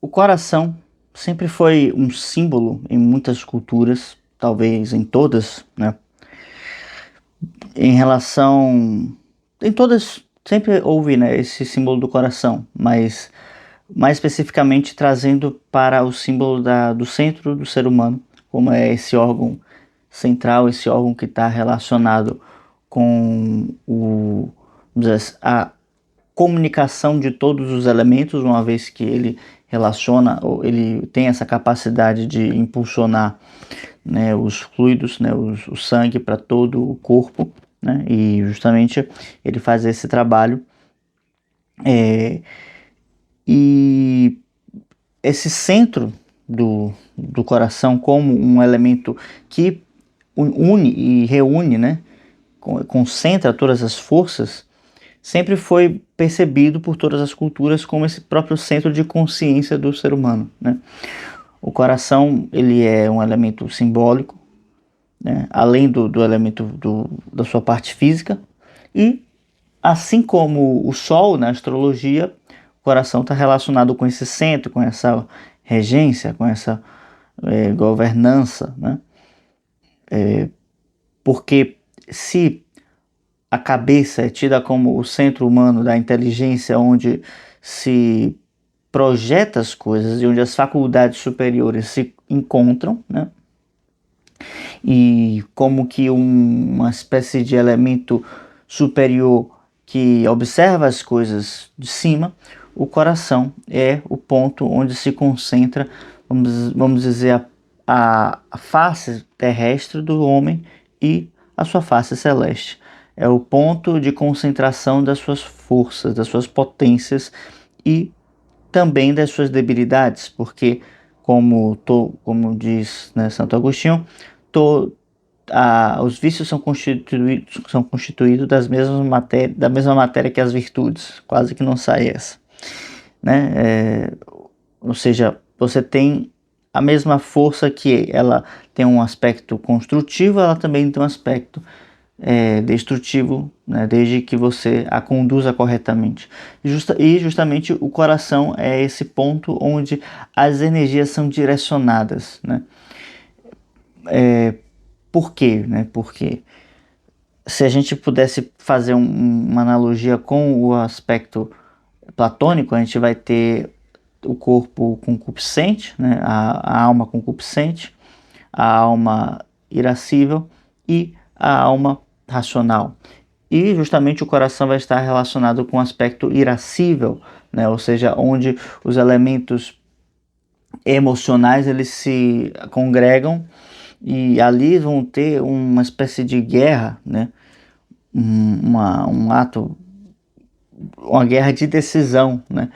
O coração sempre foi um símbolo em muitas culturas, talvez em todas, né? Em relação. Em todas, sempre houve, né, esse símbolo do coração, mas mais especificamente trazendo para o símbolo do centro do ser humano, como é esse órgão central, esse órgão que está relacionado com vamos dizer assim, a comunicação de todos os elementos, uma vez que ele relaciona, ou ele tem essa capacidade de impulsionar, né, os fluidos, né, o sangue para todo o corpo, né, e justamente ele faz esse trabalho. E esse centro do coração como um elemento que une e reúne, né, concentra todas as forças, sempre foi percebido por todas as culturas como esse próprio centro de consciência do ser humano, né? O coração, ele é um elemento simbólico, né? Além do elemento da sua parte física, e assim como o Sol na astrologia, o coração está relacionado com esse centro, com essa regência, com essa governança, né? Porque se a cabeça é tida como o centro humano da inteligência, onde se projeta as coisas e onde as faculdades superiores se encontram, né? E como que uma espécie de elemento superior que observa as coisas de cima, o coração é o ponto onde se concentra, vamos dizer, a face terrestre do homem e a sua face celeste. É o ponto de concentração das suas forças, das suas potências e também das suas debilidades, porque, como diz, né, Santo Agostinho, os vícios são constituídos da mesma matéria que as virtudes, quase que não sai essa, né? Ou seja, você tem a mesma força que ela tem um aspecto construtivo, ela também tem um aspecto destrutivo, né, desde que você a conduza corretamente. E justamente o coração é esse ponto onde as energias são direcionadas, né? Por quê? Né? Porque se a gente pudesse fazer uma analogia com o aspecto platônico, a gente vai ter o corpo concupiscente, né? A alma concupiscente, a alma irascível e a alma racional. E justamente o coração vai estar relacionado com o aspecto irascível, né? Ou seja, onde os elementos emocionais eles se congregam e ali vão ter uma espécie de guerra, né? Um ato, uma guerra de decisão, né?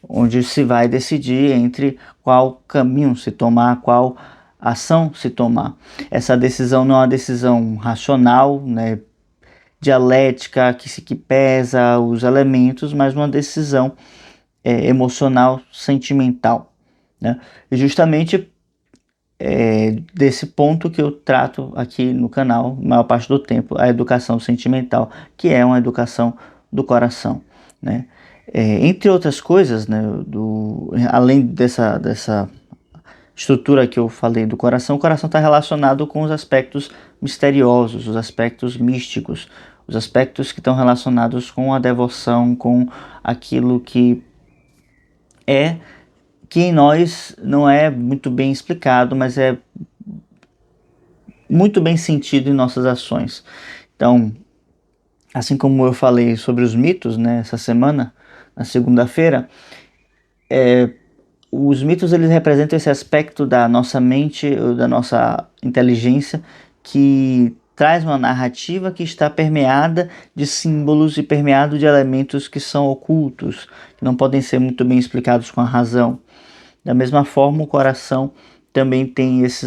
Onde se vai decidir entre qual caminho se tomar, qual ação se tomar. Essa decisão não é uma decisão racional, né, dialética, que pesa os elementos, mas uma decisão emocional, sentimental, né? E justamente desse ponto que eu trato aqui no canal, a maior parte do tempo, a educação sentimental, que é uma educação do coração, né? Entre outras coisas, né, além dessa estrutura que eu falei do coração, o coração está relacionado com os aspectos misteriosos, os aspectos místicos, os aspectos que estão relacionados com a devoção, com aquilo que em nós não é muito bem explicado, mas é muito bem sentido em nossas ações. Então, assim como eu falei sobre os mitos, né, essa semana, na segunda-feira, os mitos eles representam esse aspecto da nossa mente, da nossa inteligência, que traz uma narrativa que está permeada de símbolos e permeado de elementos que são ocultos, que não podem ser muito bem explicados com a razão. Da mesma forma, o coração também tem esse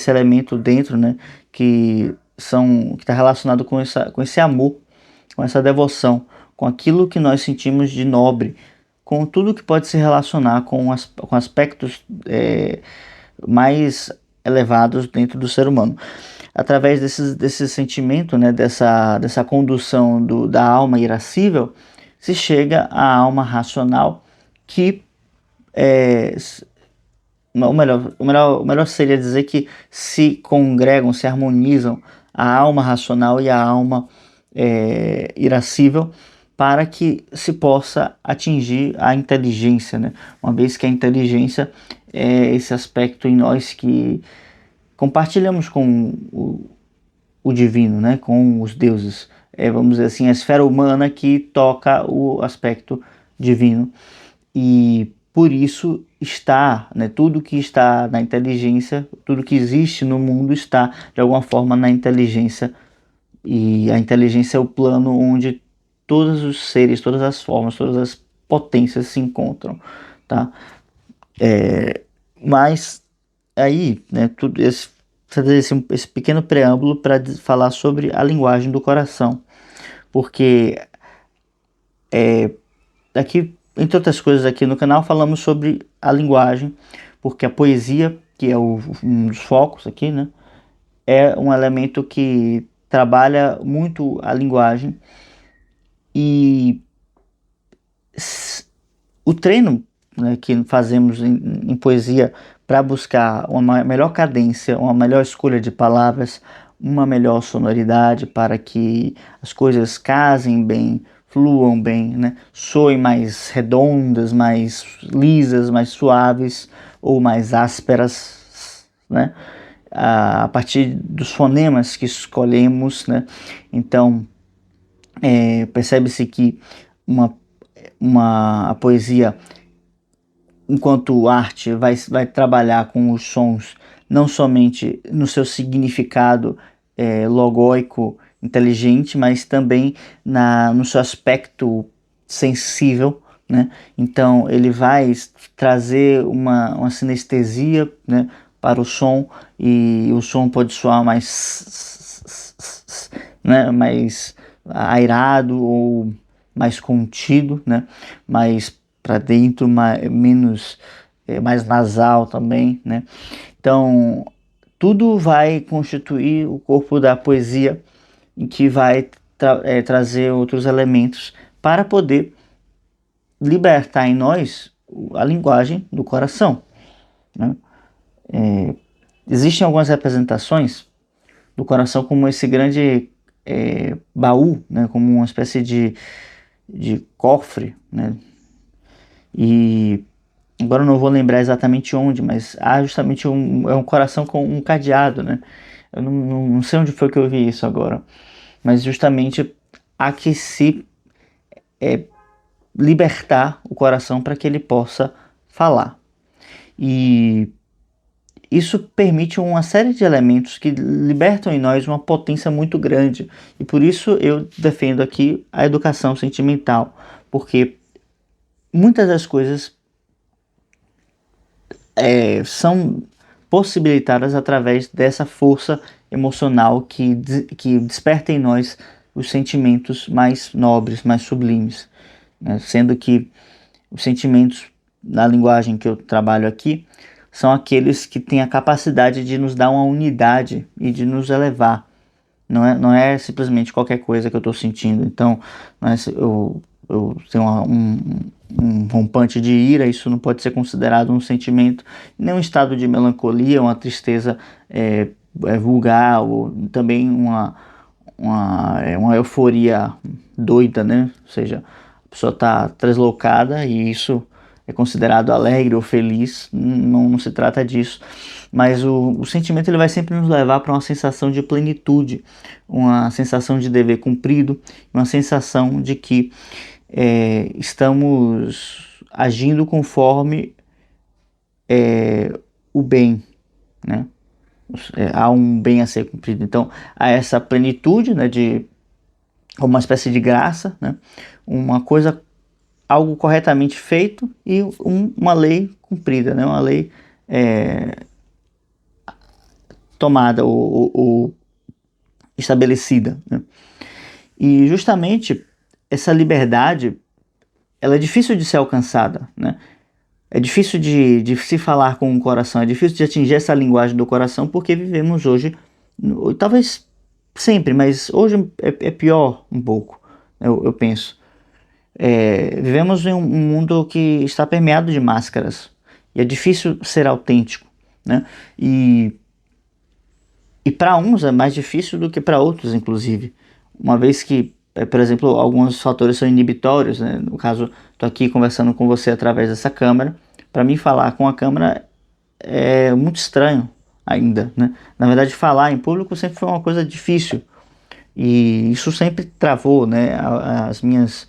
elemento dentro, né, que está relacionado com esse amor, com essa devoção, com aquilo que nós sentimos de nobre, com tudo que pode se relacionar com aspectos mais elevados dentro do ser humano. Através desse sentimento, né, dessa condução da alma irascível, se chega à alma racional, que o melhor seria dizer que se congregam, se harmonizam a alma racional e a alma irascível, para que se possa atingir a inteligência, né? Uma vez que a inteligência é esse aspecto em nós que compartilhamos com o divino, né? Com os deuses. Vamos dizer assim, a esfera humana que toca o aspecto divino. E por isso está, né, tudo que está na inteligência, tudo que existe no mundo está de alguma forma na inteligência, e a inteligência é o plano onde todos os seres, todas as formas, todas as potências se encontram, tá? Mas aí, né, fazer esse pequeno preâmbulo para falar sobre a linguagem do coração, porque aqui, entre outras coisas, aqui no canal falamos sobre a linguagem, porque a poesia, que é um dos focos aqui, né, é um elemento que trabalha muito a linguagem, e o treino, né, que fazemos em poesia para buscar uma melhor cadência, uma melhor escolha de palavras, uma melhor sonoridade para que as coisas casem bem, fluam bem, né? Soem mais redondas, mais lisas, mais suaves ou mais ásperas, né? A partir dos fonemas que escolhemos, né? Então, percebe-se que uma, a poesia, enquanto arte, vai trabalhar com os sons não somente no seu significado logóico inteligente, mas também no seu aspecto sensível, né? Então ele vai trazer uma sinestesia, né, para o som, e o som pode soar mais, né, mais airado ou mais contido, né? Mais para dentro, mais nasal também, né? Então, tudo vai constituir o corpo da poesia, em que vai trazer outros elementos para poder libertar em nós a linguagem do coração, né? Existem algumas representações do coração como esse grande baú, né? Como uma espécie de cofre, né? E agora eu não vou lembrar exatamente onde, mas há justamente um coração com um cadeado, né? Eu não sei onde foi que eu vi isso agora, mas justamente há que se libertar o coração para que ele possa falar. E isso permite uma série de elementos que libertam em nós uma potência muito grande. E por isso eu defendo aqui a educação sentimental, porque muitas das coisas são possibilitadas através dessa força emocional que desperta em nós os sentimentos mais nobres, mais sublimes, né? Sendo que os sentimentos, na linguagem que eu trabalho aqui, são aqueles que têm a capacidade de nos dar uma unidade e de nos elevar. Não é simplesmente qualquer coisa que eu estou sentindo. Então, não é, eu tenho um rompante de ira, isso não pode ser considerado um sentimento, nem um estado de melancolia, uma tristeza vulgar, ou também uma euforia doida, né? Ou seja, a pessoa está deslocada e isso é considerado alegre ou feliz. Não se trata disso, mas o sentimento ele vai sempre nos levar para uma sensação de plenitude, uma sensação de dever cumprido, uma sensação de que estamos agindo conforme o bem, né? Há um bem a ser cumprido. Então, há essa plenitude, né, de uma espécie de graça, né? Uma coisa, algo corretamente feito e uma lei cumprida, né? Uma lei tomada ou estabelecida, né? E justamente essa liberdade, ela é difícil de ser alcançada, né? É difícil de se falar com o coração, é difícil de atingir essa linguagem do coração, porque vivemos hoje, talvez sempre, mas hoje é pior um pouco, eu penso. Vivemos em um mundo que está permeado de máscaras e é difícil ser autêntico, né? E para uns é mais difícil do que para outros, inclusive, uma vez que, por exemplo, alguns fatores são inibitórios, né? No caso, estou aqui conversando com você através dessa câmera. Para mim, falar com a câmera é muito estranho ainda, né? Na verdade, falar em público sempre foi uma coisa difícil e isso sempre travou, né, as minhas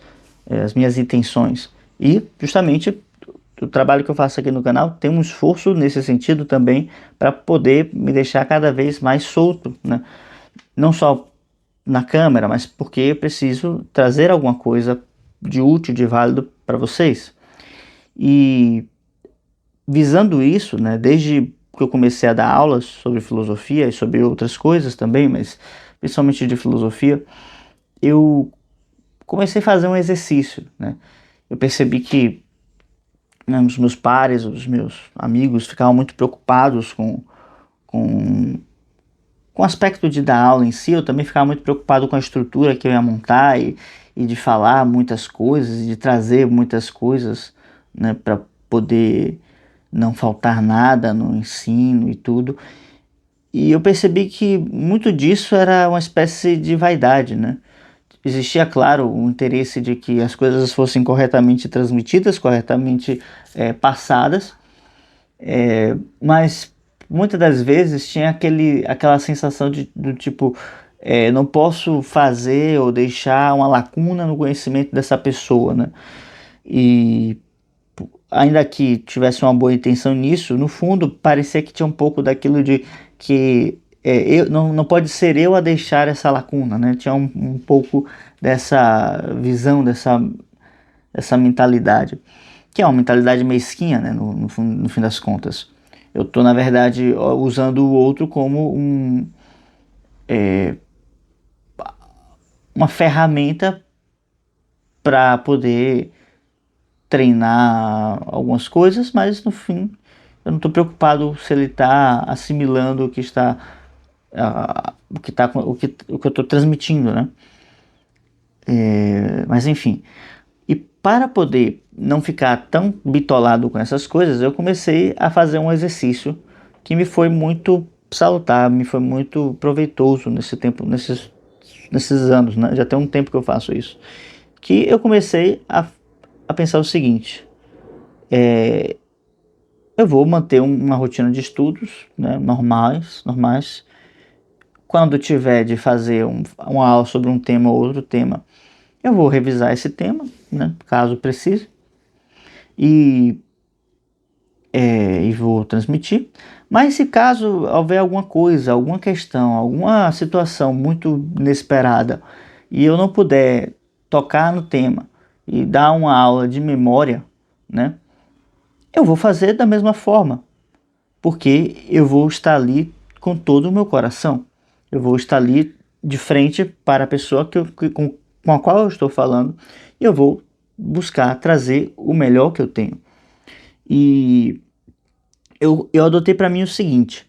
intenções. E justamente o trabalho que eu faço aqui no canal tem um esforço nesse sentido também para poder me deixar cada vez mais solto, né? Não só na câmera, mas porque eu preciso trazer alguma coisa de útil, de válido para vocês. E visando isso, né, desde que eu comecei a dar aulas sobre filosofia e sobre outras coisas também, mas principalmente de filosofia, eu comecei a fazer um exercício, né? Eu percebi que, né, os meus pares, os meus amigos ficavam muito preocupados com, com o aspecto de dar aula em si. Eu também ficava muito preocupado com a estrutura que eu ia montar e de falar muitas coisas, de trazer muitas coisas, né, para poder não faltar nada no ensino e tudo. E eu percebi que muito disso era uma espécie de vaidade, né? Existia, claro, o interesse de que as coisas fossem corretamente transmitidas, corretamente passadas, mas muitas das vezes tinha aquela sensação do tipo, não posso fazer ou deixar uma lacuna no conhecimento dessa pessoa, né? E ainda que tivesse uma boa intenção nisso, no fundo parecia que tinha um pouco daquilo de que não pode ser eu a deixar essa lacuna, né? Tinha um pouco dessa visão, dessa mentalidade, que é uma mentalidade mesquinha, né? No fim das contas. Eu estou, na verdade, usando o outro como uma ferramenta para poder treinar algumas coisas, mas no fim eu não estou preocupado se ele está assimilando o que está o que eu estou transmitindo, né? Mas enfim, e para poder não ficar tão bitolado com essas coisas, eu comecei a fazer um exercício que me foi muito salutar, me foi muito proveitoso nesse tempo, nesses anos, né? Já tem um tempo que eu faço isso, que eu comecei a pensar o seguinte: eu vou manter uma rotina de estudos, né, normais. Quando tiver de fazer uma aula sobre um tema ou outro tema, eu vou revisar esse tema, né, caso precise, e, e vou transmitir. Mas se caso houver alguma coisa, alguma questão, alguma situação muito inesperada e eu não puder tocar no tema e dar uma aula de memória, né, eu vou fazer da mesma forma, porque eu vou estar ali com todo o meu coração. Eu vou estar ali de frente para a pessoa com a qual eu estou falando e eu vou buscar trazer o melhor que eu tenho. E eu adotei para mim o seguinte: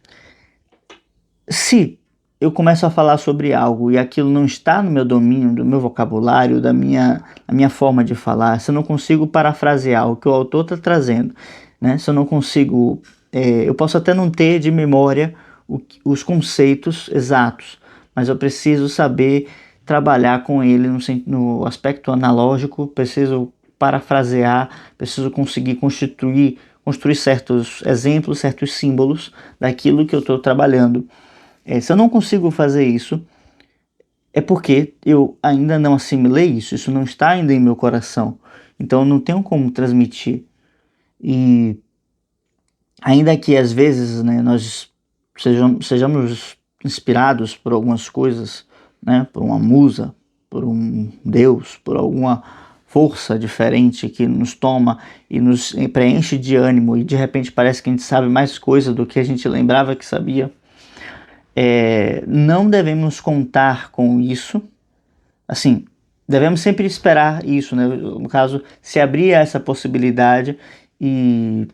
se eu começo a falar sobre algo e aquilo não está no meu domínio, do meu vocabulário, da minha forma de falar, se eu não consigo parafrasear o que o autor está trazendo, né? Se eu não consigo, eu posso até não ter de memória os conceitos exatos, mas eu preciso saber trabalhar com ele no aspecto analógico, preciso parafrasear, preciso conseguir construir certos exemplos, certos símbolos daquilo que eu estou trabalhando. Se eu não consigo fazer isso, é porque eu ainda não assimilei isso não está ainda em meu coração, então eu não tenho como transmitir. E ainda que às vezes, né, nós sejamos inspirados por algumas coisas, né, por uma musa, por um Deus, por alguma força diferente que nos toma e nos preenche de ânimo e de repente parece que a gente sabe mais coisa do que a gente lembrava que sabia. Não devemos contar com isso. Assim, devemos sempre esperar isso, né? No caso, se abrir essa possibilidade e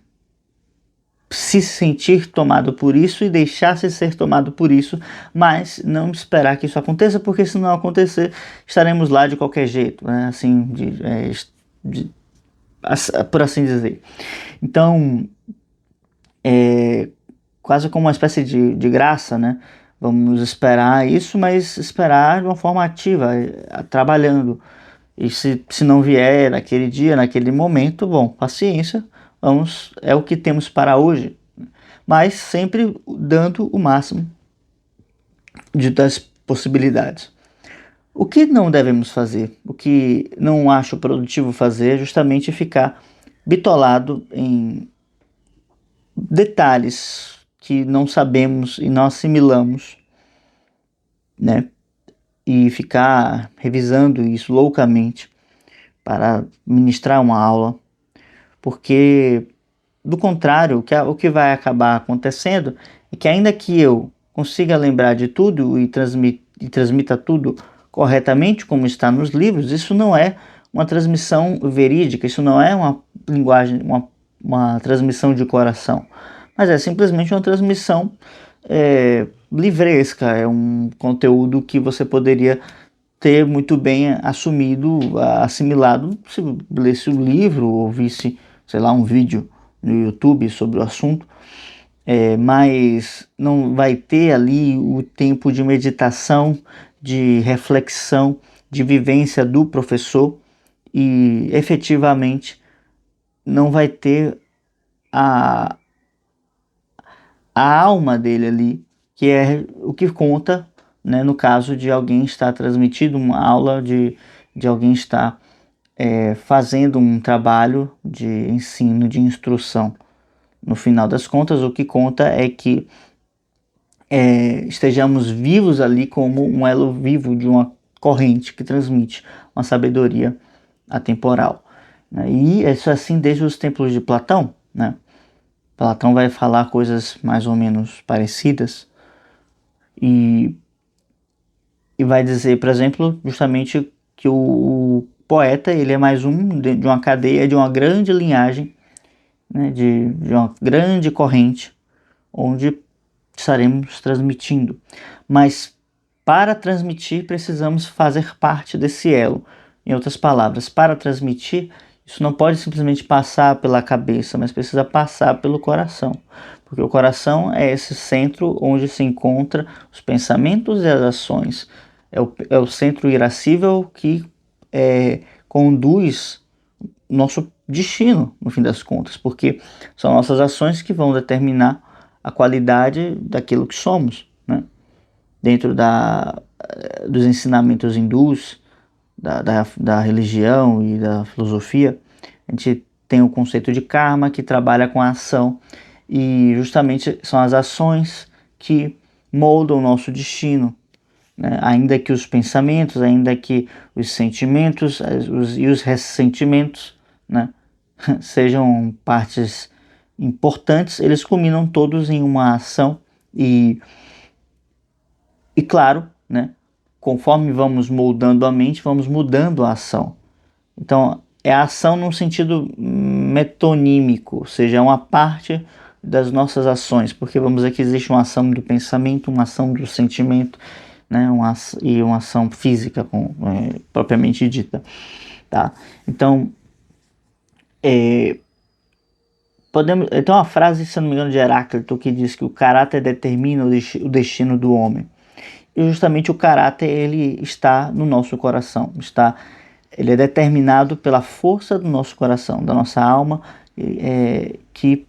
se sentir tomado por isso e deixar-se ser tomado por isso, mas não esperar que isso aconteça, porque se não acontecer, estaremos lá de qualquer jeito, né? Assim, por assim dizer. Então, quase como uma espécie de graça, né? Vamos esperar isso, mas esperar de uma forma ativa, trabalhando. E se não vier naquele dia, naquele momento, bom, paciência, é o que temos para hoje. Mas sempre dando o máximo das possibilidades. O que não devemos fazer, o que não acho produtivo fazer é justamente ficar bitolado em detalhes que não sabemos e não assimilamos, né? E ficar revisando isso loucamente para ministrar uma aula, porque do contrário, o que vai acabar acontecendo é que ainda que eu consiga lembrar de tudo e transmita tudo corretamente como está nos livros, isso não é uma transmissão verídica, isso não é uma linguagem, uma transmissão de coração, mas é simplesmente uma transmissão livresca, é um conteúdo que você poderia ter muito bem assumido, assimilado, se lesse o livro ou visse, sei lá, um vídeo no YouTube sobre o assunto, mas não vai ter ali o tempo de meditação, de reflexão, de vivência do professor e efetivamente não vai ter a, a alma dele ali, que é o que conta, né, no caso de alguém estar transmitindo uma aula, de alguém estar fazendo um trabalho de ensino, de instrução. No final das contas, o que conta é que estejamos vivos ali como um elo vivo de uma corrente que transmite uma sabedoria atemporal, né? E isso é assim desde os tempos de Platão, né? Platão vai falar coisas mais ou menos parecidas e vai dizer, por exemplo, justamente que o poeta ele é mais um de uma cadeia, de uma grande linhagem, né, de uma grande corrente, onde estaremos transmitindo. Mas para transmitir precisamos fazer parte desse elo. Em outras palavras, para transmitir, isso não pode simplesmente passar pela cabeça, mas precisa passar pelo coração. Porque o coração é esse centro onde se encontram os pensamentos e as ações. É o centro irascível que conduz nosso destino, no fim das contas, porque são nossas ações que vão determinar a qualidade daquilo que somos, né? Dentro dos ensinamentos hindus, da religião e da filosofia, a gente tem o conceito de karma, que trabalha com a ação, e justamente são as ações que moldam o nosso destino, né? Ainda que os pensamentos, ainda que os sentimentos e os ressentimentos, né, sejam partes importantes, eles culminam todos em uma ação e claro, né, conforme vamos moldando a mente, vamos mudando a ação. Então, é a ação num sentido metonímico, ou seja, é uma parte das nossas ações, porque vamos dizer que existe uma ação do pensamento, uma ação do sentimento, né, e uma ação física propriamente dita, tá? Então, tem uma frase, se não me engano, de Heráclito que diz que o caráter determina o destino do homem. E justamente o caráter ele está no nosso coração, ele é determinado pela força do nosso coração, da nossa alma, que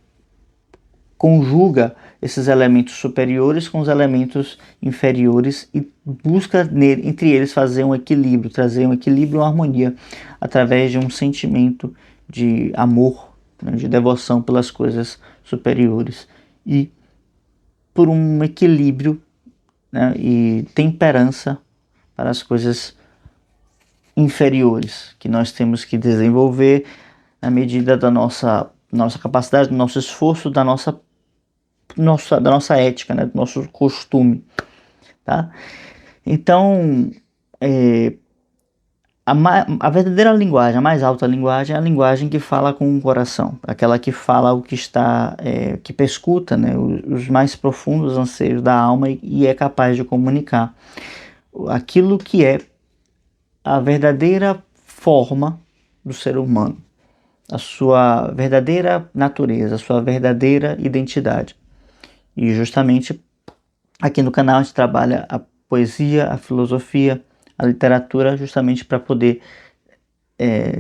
conjuga esses elementos superiores com os elementos inferiores e busca entre eles fazer um equilíbrio, trazer um equilíbrio e uma harmonia através de um sentimento de amor, né, de devoção pelas coisas superiores e por um equilíbrio, né, e temperança para as coisas inferiores que nós temos que desenvolver na medida da nossa capacidade, do nosso esforço, da nossa ética, né, do nosso costume, tá? Então, a verdadeira linguagem, a mais alta linguagem, é a linguagem que fala com o coração, aquela que fala o que está, que perscuta, né, os mais profundos anseios da alma e é capaz de comunicar aquilo que é a verdadeira forma do ser humano, a sua verdadeira natureza, a sua verdadeira identidade. E justamente aqui no canal a gente trabalha a poesia, a filosofia, a literatura, justamente para poder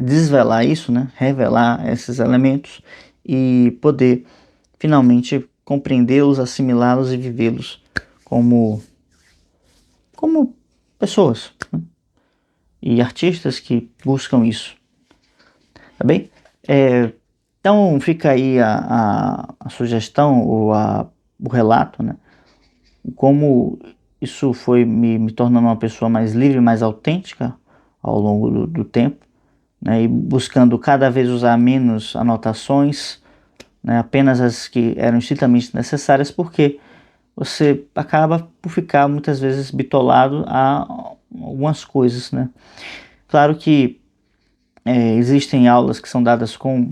desvelar isso, né? Revelar esses elementos e poder finalmente compreendê-los, assimilá-los e vivê-los como pessoas, né? E artistas que buscam isso, tá bem? Então fica aí a sugestão ou o relato, né? Como isso foi me tornando uma pessoa mais livre, mais autêntica ao longo do tempo, né? E buscando cada vez usar menos anotações, né? Apenas as que eram estritamente necessárias, porque você acaba por ficar muitas vezes bitolado a algumas coisas, né? Claro que existem aulas que são dadas com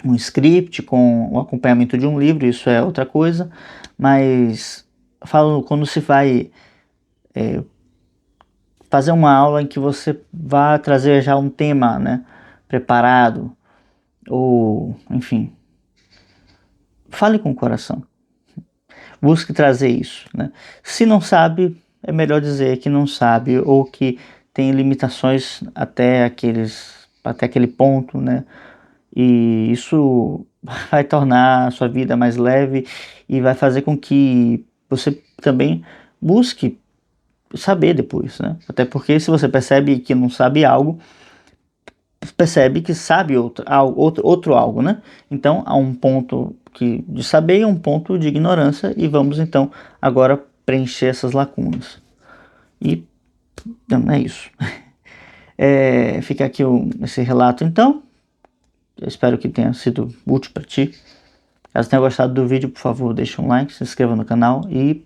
um script, com o acompanhamento de um livro, isso é outra coisa, mas falo quando se vai fazer uma aula em que você vá trazer já um tema, né, preparado, ou enfim, fale com o coração, busque trazer isso, né? Se não sabe, é melhor dizer que não sabe ou que tem limitações até aquele ponto, né? E isso vai tornar a sua vida mais leve e vai fazer com que você também busque saber depois, né? Até porque se você percebe que não sabe algo, percebe que sabe outro algo, né? Então há um ponto de saber e um ponto de ignorância, e vamos então agora preencher essas lacunas. E é isso. Fica aqui esse relato então. Eu espero que tenha sido útil para ti. Caso tenha gostado do vídeo, por favor, deixe um like, se inscreva no canal e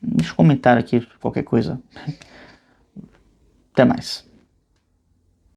deixe um comentário aqui, qualquer coisa. Até mais.